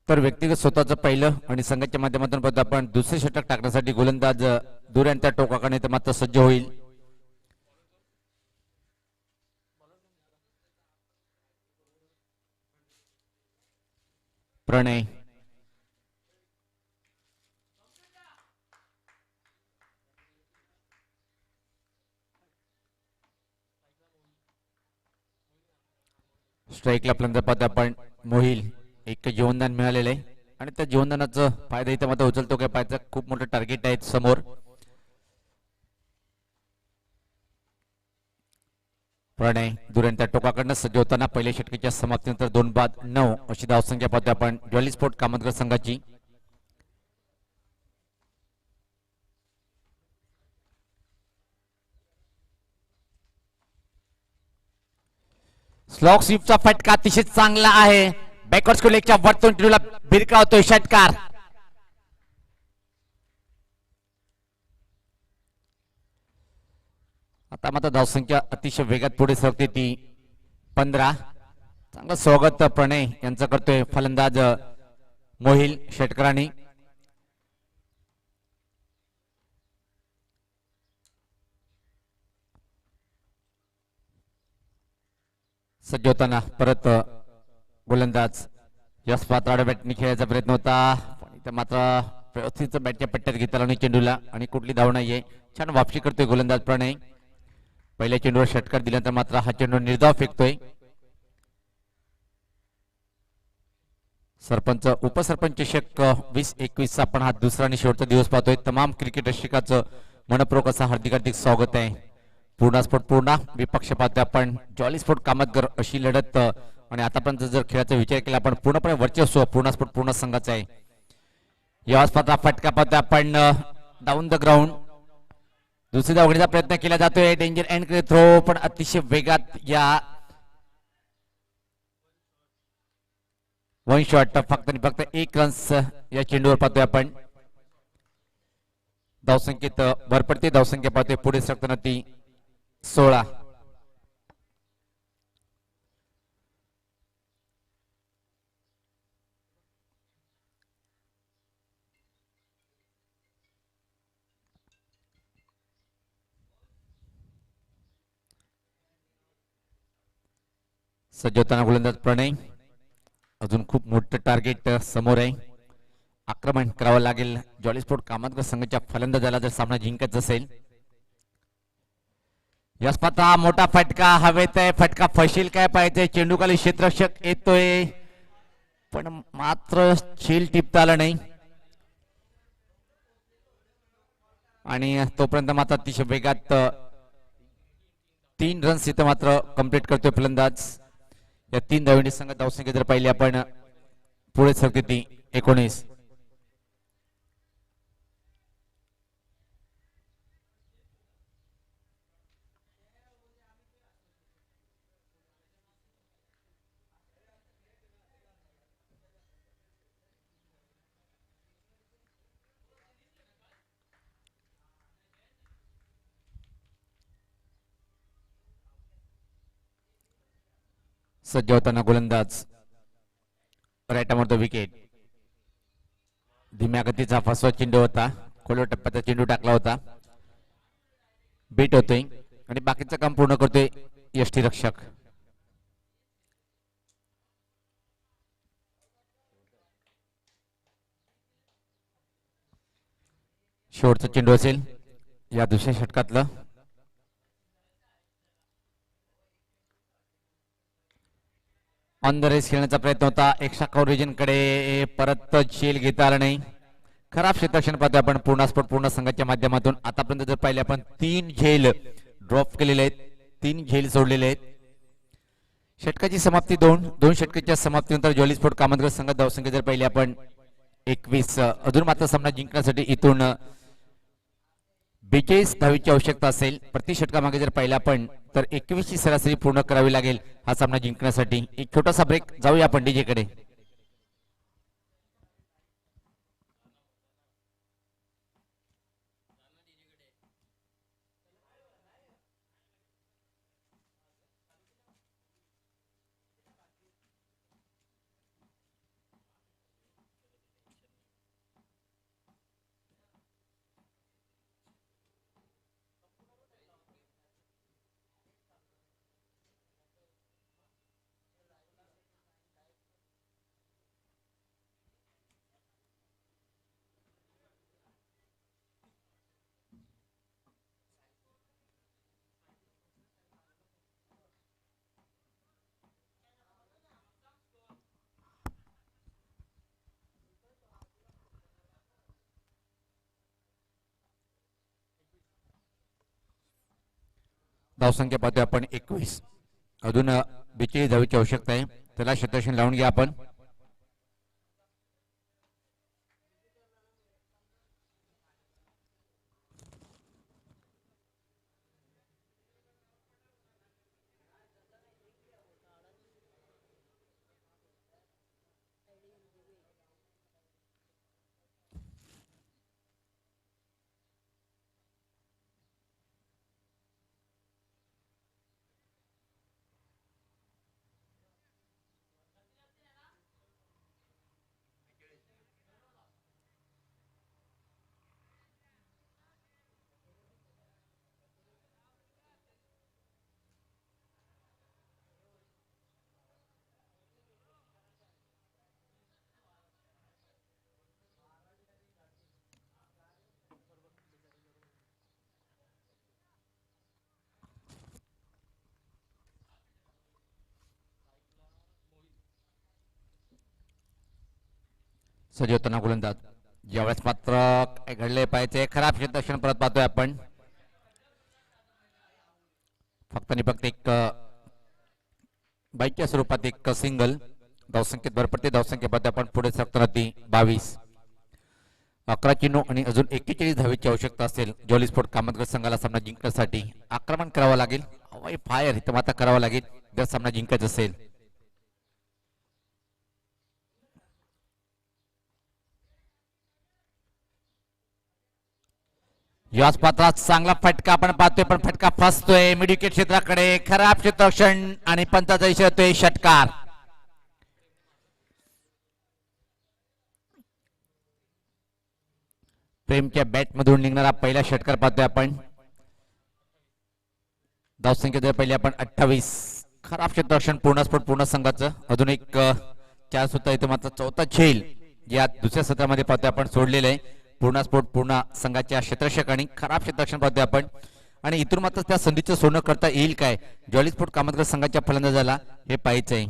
तर व्यक्तिगत स्वतःचं पहिलं आणि संघाच्या माध्यमातून आपण दुसरे षटक टाकण्यासाठी गोलंदाज दूर यांच्या टोकाकडे तर मात्र सज्ज होईल. प्रणय स्ट्राईकला आपल्याला पाहतो आपण मोहिल एक जीवनदान मिळालेलं आहे आणि त्या जीवनदानाचा फायदा इथं मात्र उचलतो काय पाहायचा खूप मोठं टार्गेट आहे समोर. प्रणय दुऱ्यांच्या टोकाकडनं सज्ज होताना पहिल्या षटकाच्या समाप्तीनंतर 2-9 अशी धावसंख्या पाहतो आपण जॉली स्पोर्ट कामतगर संघाची. स्लॉक स्वीपचा फटका अतिशय चांगला आहे. बॅकवर्ड स्कुलेच्या वरतून टिडूला भिरकावतोय षटकार. आता मात्र धावसंख्या अतिशय वेगात पुढे सरकते ती 15. चांगलं स्वागत प्रणय यांचं करतोय फलंदाज मोहिल षटकरांनी. सज्ज होताना परत गोलंदाज यश पात्राड बॅटने खेळायचा प्रयत्न होता पण इथे मात्र व्यवस्थित बॅटच्या पट्ट्यात घेतला आणि चेंडूला आणि कुठली धाव नाहीये. छान वापसी करतोय गोलंदाज प्रणय. पहिल्या चेंडूवर षटकार दिल्यानंतर मात्र हा चेंडू निर्धाव फेकतोय. सरपंच उपसरपंच चषक 2021 आपण हा दुसरा आणि शेवटचा दिवस पाहतोय. तमाम क्रिकेट रसिकाचं मनपूर्वक असं हार्दिक स्वागत आहे. पूर्ण स्पोर्ट पूर्ण विपक्ष पाहतोय आपण जॉली स्पोर्ट कामतगर अशी लढत आणि आतापर्यंत जर खेळाचा विचार केला आपण पूर्णपणे वर्चस्व पूर्ण स्पोर्ट पूर्ण संघाचा आहे. याच पात्र फटका पाहतोय आपण डाऊन द ग्राउंड. दुसरी धावण्याचा प्रयत्न केला जातोय डेंजर एंड थ्रो पण अतिशय वेगात या वन शॉट फक्त आणि फक्त 1 रन्स या चेंडूवर पाहतोय आपण. धावसंख्येत भर पडते. धावसंख्या पाहतोय पुढे सरकताना ती 16. सज्ज होताना गोलंदाज प्रणय. अजून खूप मोठं टार्गेट समोर आहे. आक्रमण करावं लागेल जॉली स्पोर्ट कामतगर संघाच्या फलंदाजाला जर सामना जिंकायचा असेल. यश पात्र मोठा फटका हवेत आहे. फटका फशील काय पाहिजे. चेंडू खाली क्षेत्ररक्षक येतोय पण मात्र झेल टिपता आला नाही आणि तोपर्यंत मात्र अतिशय वेगात 3 रन्स इथं मात्र कंप्लीट करतोय फलंदाज. या 3 धावांनी संघ धावसंख्या जर पाहिली आपण पुढे सरकते ती 19. सज्ज होताना गोलंदाज राईट द विकेट. धीम्या गतीचा फसवा चेंडू होता, खोलवर टप्प्याचा चेंडू टाकला होता, बीट होतोय आणि बाकीचं काम पूर्ण करतोय यष्टीरक्षक. शेवटचा चेंडू असेल या दुसऱ्या षटकातलं. ऑन द रेस खेळण्याचा प्रयत्न होता, एक्स्ट्रा कव्हरेजन कडे परत झेल घेता आला नाही. खराब क्षेत्ररक्षण पाहतोय आपण पूर्ण स्पोर्ट पूर्ण संघाच्या माध्यमातून. आतापर्यंत जर पाहिले आपण 3 झेल ड्रॉप केलेले आहेत, 3 झेल सोडलेले आहेत. षटकाची समाप्ती 2 षटकाच्या समाप्तीनंतर ज्वाली स्पोर्ट कामतगर संघ धावसंख्या जर पाहिली आपण 21. अजून मात्र सामना जिंकण्यासाठी इथून 42 धावीची आवश्यकता असेल. प्रति षटकामागे जर पाहिला आपण तर 21 ची सरासरी पूर्ण करावी लागेल हा सामना जिंकण्यासाठी. एक छोटासा ब्रेक, जाऊया आपण डीजे कडे. धावसंख्या पाहतोय आपण 21. अजून 42 धावीची आवश्यकता आहे. त्याला क्षेत्ररक्षण लावून घ्या आपण. सजवताना गोलंदाज ज्यावेळेस मात्र काय घडले पाहिजे, खराब क्षेत्ररक्षण परत पाहतोय आपण. फक्त आणि फक्त एक बाईकच्या स्वरूपात एक सिंगल. धावसंख्येत भर पडते. धावसंख्या पाहतोय आपण पुढे सरकताना ती 22. 11 चेंडू आणि अजून 41 धावेची आवश्यकता असेल ज्वाली स्पोर्ट कामतगर संघाला सामना जिंकण्यासाठी. आक्रमण करावं लागेल, हवाई फायर इथं मात्र करावं लागेल जर सामना जिंकायचा असेल. याच पात्रात चांगला फटका आपण पाहतोय, पण फटका फसतोय मिडविकेट क्षेत्राकडे. खराब क्षेत्ररक्षण आणि पंचाचा इशारा येतोय षटकार. प्रेमच्या बॅट मधून निघणारा पहिला षटकार पाहतोय आपण. धावसंख्या जर पहिले आपण 28. खराब क्षेत्ररक्षण पूर्ण स्फोट पूर्ण संघाचं. अजून एक 4 सुद्धा इथं मात्र चौथा झेल या दुसऱ्या सत्रामध्ये पाहतोय आपण सोडलेलं आहे. पूर्ण स्फोट पूर्ण संघाच्या क्षेत्ररक्षकांनी खराब क्षेत्ररक्षण पाहतोय आपण. आणि इथून मात्र त्या संधीचं सोनं करता येईल काय ज्वाली स्पोर्ट कामतगर संघाच्या फलंदाजाला हे पाहायचं आहे.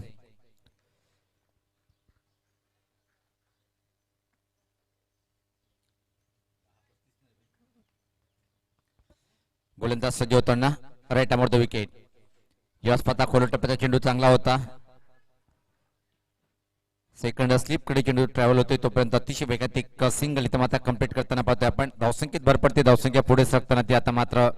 गोलंदाज सज्ज होताना राईट अमोर द विकेट. या स्पर्धा खोल टप्प्याचा चेंडू चांगला होता. सेकंड स्लिप कडे चेंडू ट्रॅव्हल होतोय तोपर्यंत अतिशय वेगात एक सिंगल इथं मात्र कंप्लीट करताना पाहतोय आपण. धावसंख्येत भर पडते. धावसंख्या पुढे सरकताना ती आता मात्र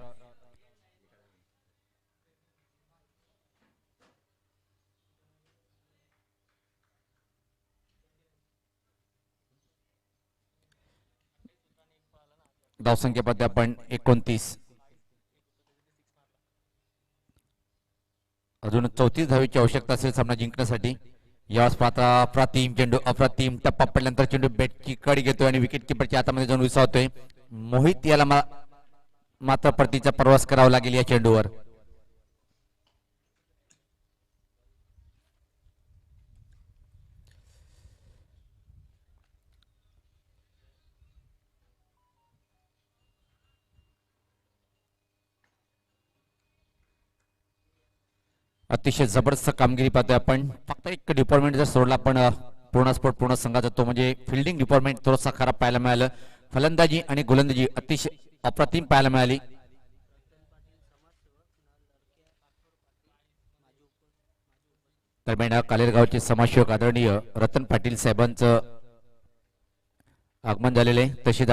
धावसंख्या पाहतोय आपण 29. अजून 34 धावेची आवश्यकता असेल सामना जिंकण्यासाठी. यावेळेस पाहता अप्रतिम चेंडू, अप्रतिम टप्पा पडल्यानंतर चेंडू बॅटची कडी घेतोय आणि विकेट किपरच्या हातामध्ये जाऊन विसावतोय. मोहित याला मात्र परतीचा प्रवास करावा लागेल या चेंडूवर. अतिशय जबरदस्त कामगिरी पाहतोय आपण. फक्त एक डिपार्टमेंट जर सोडला पण पूर्ण स्पोर्ट पूर्ण संघाचा तो म्हणजे फिल्डिंग डिपार्टमेंट थोडासा खराब पाहायला मिळालं. फलंदाजी आणि गोलंदाजी अतिशय अप्रतिम पाहायला मिळाली. दरम्यान कालेरगावचे समाजसेवक आदरणीय रतन पाटील साहेबांचं आगमन झालेले, तसेच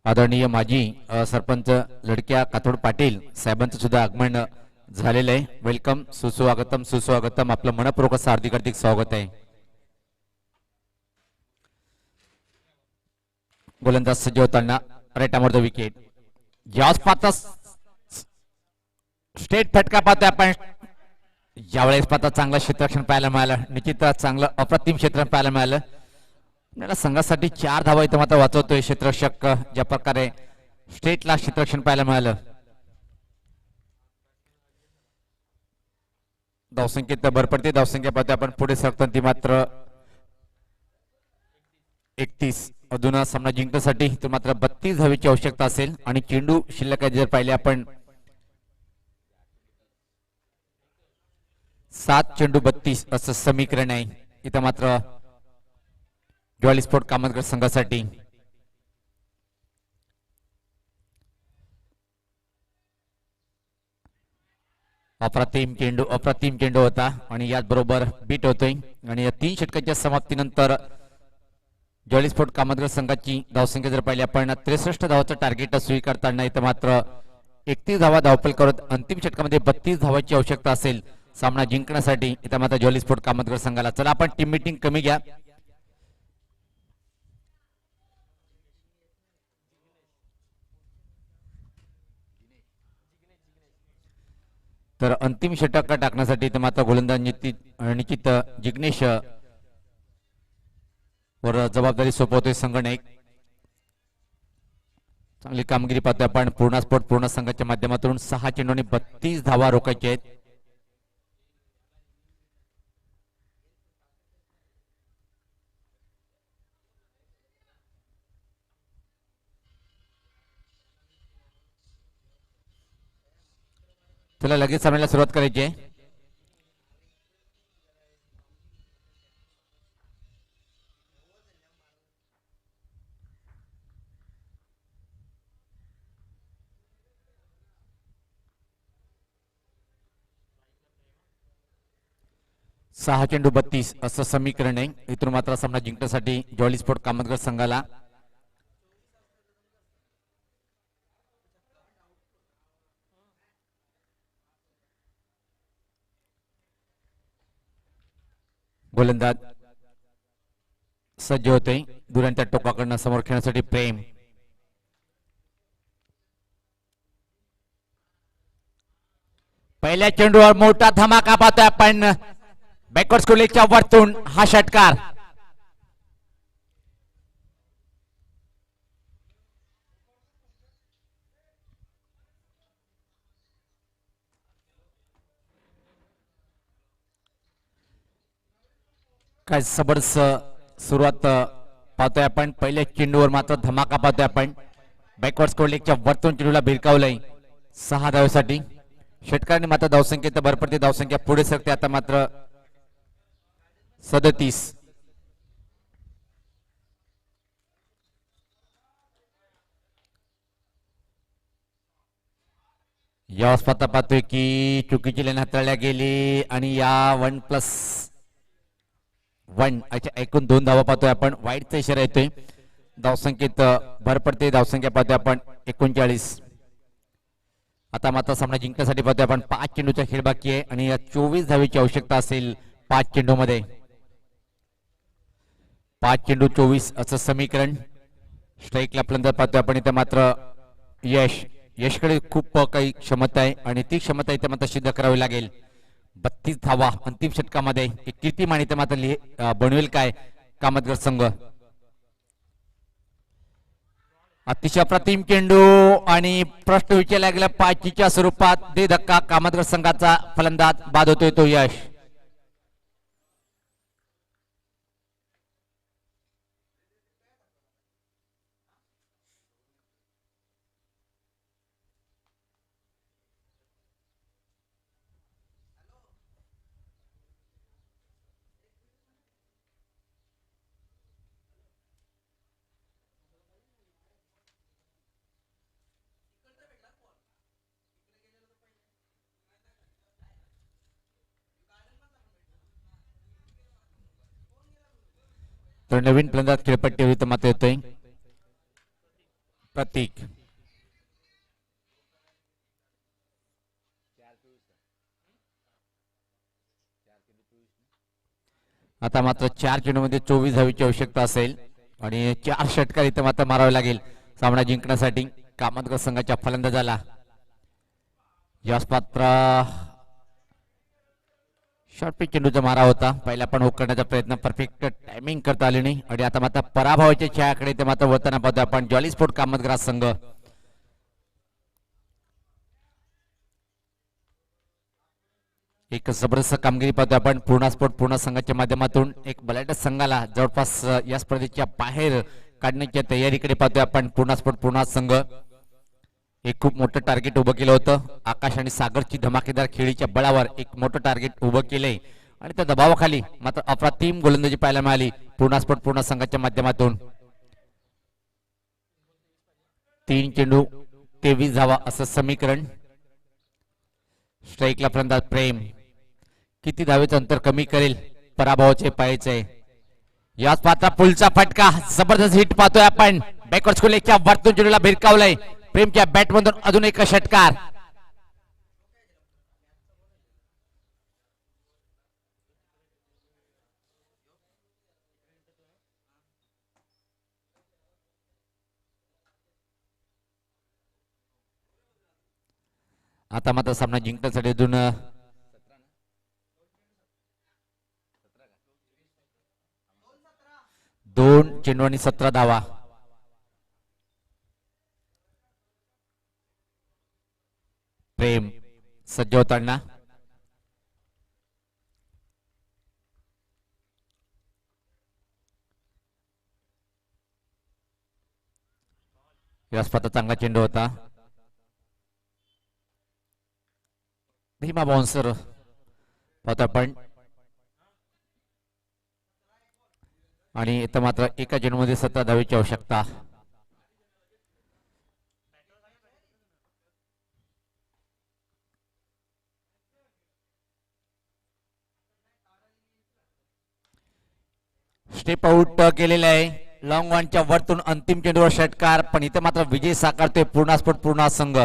आदरणीय माजी सरपंच लडक्या काथोड पाटील साहेबांचं सुद्धा आगमन झालेलं आहे. वेलकम, सुस्वागतम सुस्वागतम. आपलं मनपूर्वक असं हार्दिक स्वागत आहे. गोलंदाज सज्ज होताना राईट आर्म द विकेट. याच पाहता स्टेट फटका पाहतोय आपण. यावेळेस पाहता चांगलं क्षेत्ररक्षण पाहायला मिळालं. निश्चित चांगलं अप्रतिम क्षेत्ररक्षण पाहायला मिळालं. आपल्याला संघासाठी 4 धावा इथं मात्र वाचवतोय क्षेत्ररक्षक. ज्या प्रकारे स्टेटला क्षेत्ररक्षण पाहायला मिळालं. धावसंख्येत भरपडते धावसंख्या पाहतोय आपण. पुढे सरकताना ती मात्र 31. अजून सामना जिंकण्यासाठी तर मात्र 32 धावेची आवश्यकता असेल आणि चेंडू शिल्लक जर पाहिले आपण 7 चेंडू 32 असं समीकरण आहे इथं मात्र ज्वाली स्पोर्ट कामतगड संघासाठी. अप्रतिम चेंडू होता आणि याचबरोबर बीट होतोय. आणि या 3 षटकांच्या समाप्तीनंतर ज्वाली स्पोर्ट कामतगड संघाची धावसंख्या जर पाहिली आपण 63 धावाचं टार्गेट स्वीकारताना इथं मात्र 31 धावा धावपल करत अंतिम षटकामध्ये 32 धावाची आवश्यकता असेल सामना जिंकण्यासाठी इथं मात्र ज्वाली स्पोर्ट कामतगड संघाला. चला आपण टीम मीटिंग कमी घ्या. तर अंतिम षटक टाकण्यासाठी इथं मात्र गोलंदाज निश्चित जिग्नेश वर जबाबदारी सोपवतोय संघ नाईक. चांगली कामगिरी पाहतोय आपण. पूर्ण स्पोर्ट पूर्ण संघाच्या माध्यमातून 6 चेंडूंनी 32 धावा रोखायच्या आहेत. चला लगेच सामन्याला सुरुवात करायची आहे. सहा चेंडू 32 असं समीकरण आहे. इथून मात्र सामना जिंकण्यासाठी ज्वाली स्पोर्ट कामतगड संघाला गोलंदाज सज्ज होते. दुरांच्या टोकाकडनं समोर खेळण्यासाठी प्रेम. पहिल्या चेंडूवर मोठा धमाका पाहतोय आपण. बॅकवर्ड स्कोलेच्या वरतून हा षटकार. काय जबरदस्त सुरुवात पाहतोय आपण. पहिल्या चेंडूवर मात्र धमाका पाहतोय आपण. बॅकवर्ड स्कोलेच्या वरतून चेंडूला भिरकावलंय 6 धावेसाठी. षटकाराने मात्र धावसंख्येत भर पडते. धावसंख्या पुढे सरकते आता मात्र 37. या पाहता पाहतोय की चुकीची लाईन हाताळल्या गेली आणि या 1+1 एकूण 2 धावा पाहतोय आपण. वाईटचा इशारा येतोय. धावसंख्येत भर पडते. धावसंख्या पाहतोय आपण 39. आता मात्र सामना जिंकण्यासाठी पाहतोय आपण 5 चेंडूचा खेळ बाकी आहे आणि या 24 धावेची आवश्यकता असेल 5 चेंडू मध्ये. 5 चेंडू 24 असं समीकरण. स्ट्राईकला फलंदाज पाहतोय आपण. इथे मात्र यशकडे खूप काही क्षमता आहे आणि ती क्षमता इथे मात्र सिद्ध करावी लागेल. 32 धावा अंतिम षटकामध्ये एक कीर्तिमान इथे मात्र बनवेल काय कामतगर संघ. अतिशय अप्रतिम चेंडू आणि प्रश्न विचारला गेला पाचीच्या स्वरूपात दे धक्का. कामतगर संघाचा फलंदाज बाद होतोय तो यश. तर नवीन फलंदाज खेळपट्टीवर इथं मात्र येतोय प्रतीक. आता मात्र 4 चेंडूमध्ये 24 धावेची आवश्यकता असेल आणि 4 षटकार इथं मात्र मारावे लागेल सामना जिंकण्यासाठी कामतगर संघाच्या फलंदाजाला. यास मात्र शॉर्टपिच चेंडूचा मारा होता पहिला पण हुक करण्याचा प्रयत्न परफेक्ट टायमिंग करता आली नाही आणि आता मात्र पराभवाच्या छायाकडे ते मात्र वळताना पाहतोय आपण जॉली स्पोर्ट कामतगर संघ. एक जबरदस्त कामगिरी पाहतोय आपण पूर्णा स्पोर्ट पूर्णा संघाच्या माध्यमातून एक बलाढ्य संघाला जवळपास या स्पर्धेच्या बाहेर काढण्याच्या तयारीकडे पाहतोय आपण पूर्णा स्पोर्ट पूर्णा संघ. एक खूप मोठं टार्गेट उभं केलं होतं आकाश आणि सागरची धमाकेदार खेळीच्या बळावर एक मोठं टार्गेट उभं केलंय आणि त्या दबावाखाली मात्र अप्रतिम गोलंदाजी पाहायला मिळाली पूर्णा स्पोर्ट पूर्णा संघाच्या माध्यमातून. 3 चेंडू 23 धावा असं समीकरण. स्ट्राईकला फलंदाज प्रेम किती धावेचं अंतर कमी करेल पराभवाचे पाहायचे. याच पात्र पुलचा फटका जबरदस्त हिट पाहतोय आपण बॅकवर्ड स्कूलच्या वरतून चेंडूला भिरकावलंय प्रेमच्या बॅटमधून अजून एक षटकार. आता मात्र सामना जिंकण्यासाठी अजून 2 चेंडू आणि 17 धावा. प्रेम सज्ज होताना व्यासपता चांगला चेंडू होता धीमा बाउन्सर पाहतो आपण आणि इथं मात्र एका चेंडूमध्ये 17 धावेची आवश्यकता. स्टेप आउट केलेला आहे लॉंग वनच्या वरतून अंतिम चेंडूवर षटकार पण इथे मात्र विजय साकारतोय पूर्णा स्पोर्ट पूर्णा संघ.